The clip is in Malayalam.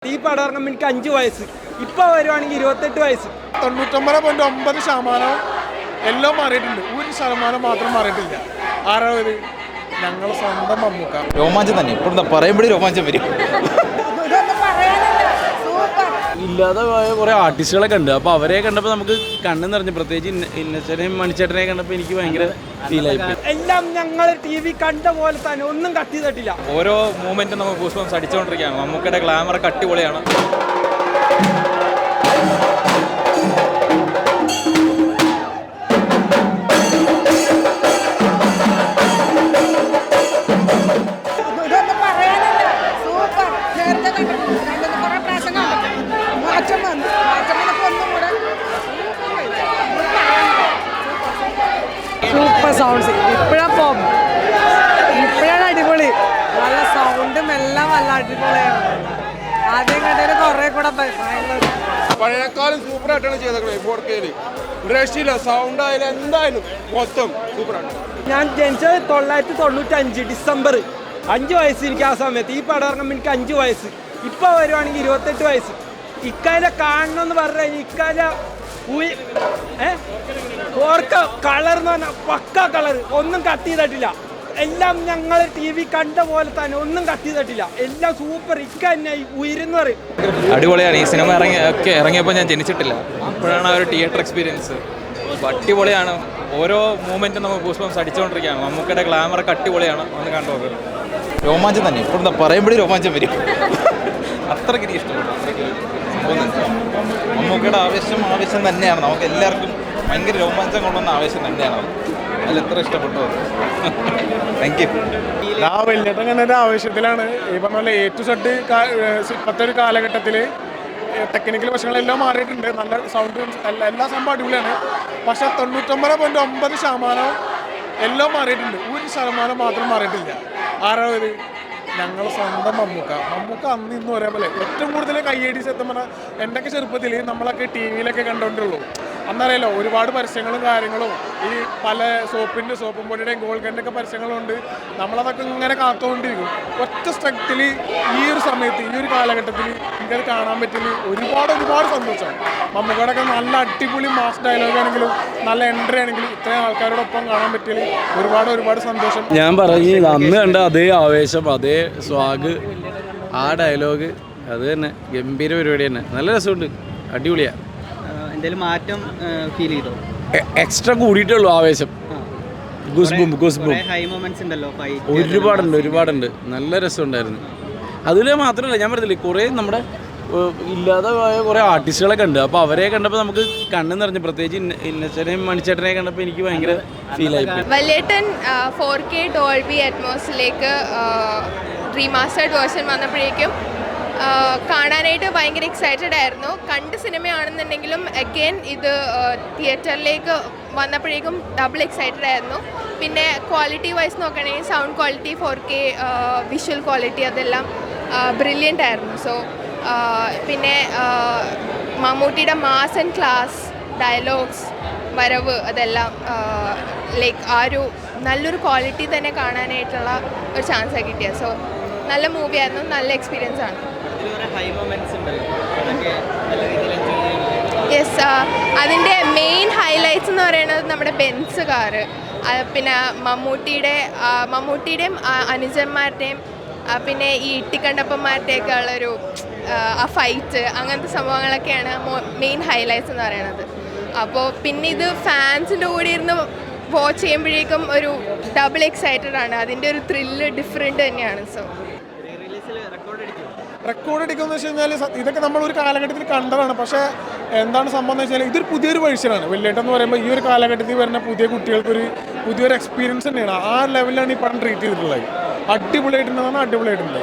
ഈ പടം ഇറങ്ങുമ്പോൾ എനിക്ക് 5 വയസ്സ്, ഇപ്പോൾ വരുവാണെങ്കിൽ 28 വയസ്സ്. 99.9% എല്ലാം മാറിയിട്ടുണ്ട്, 1% മാത്രം മാറിയിട്ടില്ല. ആരാவது ഞങ്ങൾ സ്വന്തം മമ്മൂക്ക. രോമാഞ്ചം തന്നെ, ഇപ്പോഴത്തെ പറയുമ്പോഴേ രോമാഞ്ചം വരും. ഇല്ലാതെ പോയ കുറേ ആർട്ടിസ്റ്റുകളൊക്കെ ഉണ്ട്, അപ്പോൾ അവരെ കണ്ടപ്പോൾ നമുക്ക് കണ്ണ് നിറഞ്ഞു. പ്രത്യേകിച്ച് ഇന്നസെനെയും മണിച്ചേട്ടനെ കണ്ടപ്പോൾ എനിക്ക് ഭയങ്കര ഫീലായിപ്പോയി. എല്ലാം ഞങ്ങൾ TV കണ്ട പോലെ തന്നെ, ഒന്നും കട്ട് ചെയ്തിട്ടില്ല. ഓരോ മൂമെൻറ്റും നമുക്ക് ഗൂസ്ബംസ് അടിച്ചുകൊണ്ടിരിക്കുകയാണ്. മമ്മൂക്കയുടെ ഗ്ലാമറൊക്കെ അടിപൊളിയാണ്. സൂപ്പർ സൗണ്ട്സ് ഇപ്പോഴാണ് അടിപൊളി. നല്ല സൗണ്ടും എല്ലാം നല്ല അടിപൊളിയാണ്. ആദ്യം കണ്ടതിന് കുറേ കൂടെ പഴയക്കാലം സൂപ്പറായിട്ടാണ് ചെയ്തേക്കുന്നത്. 4K ഒരു രക്ഷയില്ല, സൗണ്ട് ആയാലും എന്തായാലും മൊത്തം സൂപ്പറാണ്. ഞാൻ ജനിച്ചത് 1995 ഡിസംബർ. 5 വയസ്സ് എനിക്ക് ആ സമയത്ത്. ഈ പടം ഇറങ്ങുമ്പോൾ എനിക്ക് 5 വയസ്സ്, ഇപ്പോൾ വരുവാണെങ്കിൽ 28 വയസ്സ്. ഇക്കാലെ കാണണമെന്ന് പറഞ്ഞു കഴിഞ്ഞാൽ ഇക്കാല ഓർക്ക കളർ എന്ന് പറഞ്ഞാൽ പക്ക കളർ, ഒന്നും കട്ട് ചെയ്തിട്ടില്ല. എല്ലാം ഞങ്ങൾ TV കണ്ട പോലെ തന്നെ, ഒന്നും കട്ട് ചെയ്തിട്ടില്ല. എല്ലാം സൂപ്പർ. ഇക്ക തന്നെ ഉയരുന്ന പറയും അടിപൊളിയാണ്. ഈ സിനിമ ഇറങ്ങിയപ്പോൾ ഞാൻ ജനിച്ചിട്ടില്ല, അപ്പോഴാണ് ആ ഒരു തിയേറ്റർ എക്സ്പീരിയൻസ്. അടിപൊളിയാണ്. ഓരോ മൂമെൻറ്റും നമുക്ക് ഗൂസ്ബംസ് അടിച്ചുകൊണ്ടിരിക്കുകയാണ്. മമ്മൂക്കയുടെ ഗ്ലാമറൊക്കെ അടിപൊളിയാണ്. ഒന്ന് കണ്ടു നോക്ക്. രോമാഞ്ചം തന്നെ, ഇപ്പോഴത്തെ പറയുമ്പോഴേ രോമാഞ്ചം വരും. അത്രയ്ക്ക് എനിക്ക് ഇഷ്ടപ്പെട്ടു. മമ്മൂക്കയുടെ ആവേശം തന്നെയാണ്. നമുക്ക് എല്ലാവർക്കും ഭയങ്കര രോമാഞ്ചം കൊണ്ടുവന്ന ആവേശം തന്നെയാണ്. അതിൽ എത്ര ഇഷ്ടപ്പെട്ടു. Thank you. ആ വലിയേട്ടൻ കണ്ട ഒരു ആവേശത്തിലാണ്. ഈ പറഞ്ഞ A to Z ഇപ്പോഴത്തെ ഒരു കാലഘട്ടത്തിൽ ടെക്നിക്കൽ വശങ്ങളെല്ലാം മാറിയിട്ടുണ്ട്. നല്ല സൗണ്ട് എല്ലാ സംഭവം അടിപൊളിയാണ്. പക്ഷെ 99.9% എല്ലാം മാറിയിട്ടുണ്ട്, 1% മാത്രം മാറിയിട്ടില്ല. ആരാவது ഞങ്ങൾ സ്വന്തം മമ്മൂക്ക. അന്ന് ഇന്ന് ഒരേപോലെ ഏറ്റവും കൂടുതൽ കയ്യടി സത്യം പറഞ്ഞാൽ എൻ്റെയൊക്കെ ചെറുപ്പത്തിൽ നമ്മളൊക്കെ TV-യിലൊക്കെ കണ്ടുകൊണ്ടുള്ളൂ. അന്നറിയാലോ ഒരുപാട് പരസ്യങ്ങളും കാര്യങ്ങളും, ഈ പല സോപ്പും പൊടിയുടെയും ഗോൾഗൻ്റെ ഒക്കെ പരസ്യങ്ങളുണ്ട്. നമ്മളതൊക്കെ ഇങ്ങനെ കാത്തുകൊണ്ടിരിക്കും. ഒറ്റ സ്ട്രക്റ്റിൽ ഈ ഒരു സമയത്ത്, ഈ ഒരു കാലഘട്ടത്തിൽ എനിക്കത് കാണാൻ പറ്റില്ല. ഒരുപാട് സന്തോഷം. മമ്മൂക്കയുടെയൊക്കെ നല്ല അടിപൊളി മാസ് ഡയലോഗ് ആണെങ്കിലും നല്ല എൻട്രി ആണെങ്കിലും ഇത്രയും ആൾക്കാരോടൊപ്പം കാണാൻ പറ്റില്ല. ഒരുപാട് സന്തോഷം. ഞാൻ പറഞ്ഞു, അന്ന് കണ്ട അതേ ആവേശം, അതേ സ്വാഗ്, ആ ഡയലോഗ്, അത് തന്നെ ഗംഭീര പരിപാടി തന്നെ. നല്ല രസമുണ്ട്, അടിപൊളിയാണ്. എന്തെങ്കിലും മാറ്റം ഫീൽ ചെയ്തോ? എക്സ്ട്രാ കൂടിയിട്ടുള്ളൂ ആവേശം. ഹൈ മൊമെന്റ്സ് ഉണ്ടല്ലോ, ഒരുപാടുണ്ട്. നല്ല രസമുണ്ടായിരുന്നു. അതിൽ മാത്രമല്ല, ഞാൻ പറഞ്ഞില്ലേ കുറേ നമ്മുടെ ഇല്ലാതെ പോയ കുറേ ആർട്ടിസ്റ്റുകളൊക്കെ ഉണ്ട്, അപ്പോൾ അവരെ കണ്ടപ്പോൾ നമുക്ക് കണ്ണ് നിറഞ്ഞു. പ്രത്യേകിച്ച് ഇന്നസെനെയും മണിച്ചേട്ടനെ കണ്ടപ്പോൾ എനിക്ക് ഭയങ്കര ഫീലായിപ്പോയി. വലിയേട്ടൻ 4K ഡോൾബി അറ്റ്മോസിലേക്ക് റീമാസ്റ്റേർഡ് വേർഷൻ വന്നപ്പോഴേക്കും കാണാനായിട്ട് ഭയങ്കര എക്സൈറ്റഡ് ആയിരുന്നു. കണ്ട് സിനിമയാണെന്നുണ്ടെങ്കിലും അഗെയിൻ ഇത് തിയേറ്ററിലേക്ക് വന്നപ്പോഴേക്കും ഡബിൾ എക്സൈറ്റഡ് ആയിരുന്നു. പിന്നെ ക്വാളിറ്റി വൈസ് നോക്കുകയാണെങ്കിൽ sound quality, 4K visual quality അതെല്ലാം ബ്രില്യൻ്റ് ആയിരുന്നു. സോ പിന്നെ മമ്മൂട്ടിയുടെ മാസ് ആൻഡ് ക്ലാസ് ഡയലോഗ്സ്, വരവ്, അതെല്ലാം ലൈക്ക് ആ ഒരു നല്ലൊരു ക്വാളിറ്റി തന്നെ കാണാനായിട്ടുള്ള ഒരു ചാൻസ് കിട്ടിയത്. സോ നല്ല മൂവിയായിരുന്നു, നല്ല എക്സ്പീരിയൻസ് ആണ്. യെസ്, അതിൻ്റെ മെയിൻ ഹൈലൈറ്റ്സ് എന്ന് പറയുന്നത് നമ്മുടെ ബെൻസ് കാറ്, പിന്നെ മമ്മൂട്ടിയുടെയും അനുജന്മാരുടെയും പിന്നെ ഈ ഇട്ടിക്കണ്ടപ്പന്മാരുടെയൊക്കെ ഉള്ളൊരു ആ ഫൈറ്റ്, അങ്ങനത്തെ സംഭവങ്ങളൊക്കെയാണ് മെയിൻ ഹൈലൈറ്റ്സ് എന്ന് പറയുന്നത്. അപ്പോൾ പിന്നെ ഇത് ഫാൻസിൻ്റെ കൂടെ ഇരുന്ന് വാച്ച് ചെയ്യുമ്പോഴേക്കും ഒരു ഡബിൾ എക്സൈറ്റഡ് ആണ്. അതിൻ്റെ ഒരു ത്രില്ല് ഡിഫറെൻറ്റ് തന്നെയാണ്. സോ റെക്കോർഡ് അടിക്കുമെന്ന് വെച്ച് കഴിഞ്ഞാൽ ഇതൊക്കെ നമ്മളൊരു കാലഘട്ടത്തിൽ കണ്ടതാണ്. പക്ഷേ എന്താണ് സംഭവം എന്ന് വെച്ചാൽ ഇതൊരു പുതിയൊരു വേർഷനാണ്. വലിയേട്ടൻ എന്ന് പറയുമ്പോൾ ഈ ഒരു കാലഘട്ടത്തിൽ വരുന്ന പുതിയ കുട്ടികൾക്കൊരു പുതിയൊരു എക്സ്പീരിയൻസ് തന്നെയാണ്. ആ ലെവലിലാണ് ഈ പടം ട്രീറ്റ് ചെയ്തിട്ടുള്ളത്. അടിപൊളിയായിട്ടുണ്ടെന്നാണ്, അടിപൊളിയായിട്ടുണ്ട്.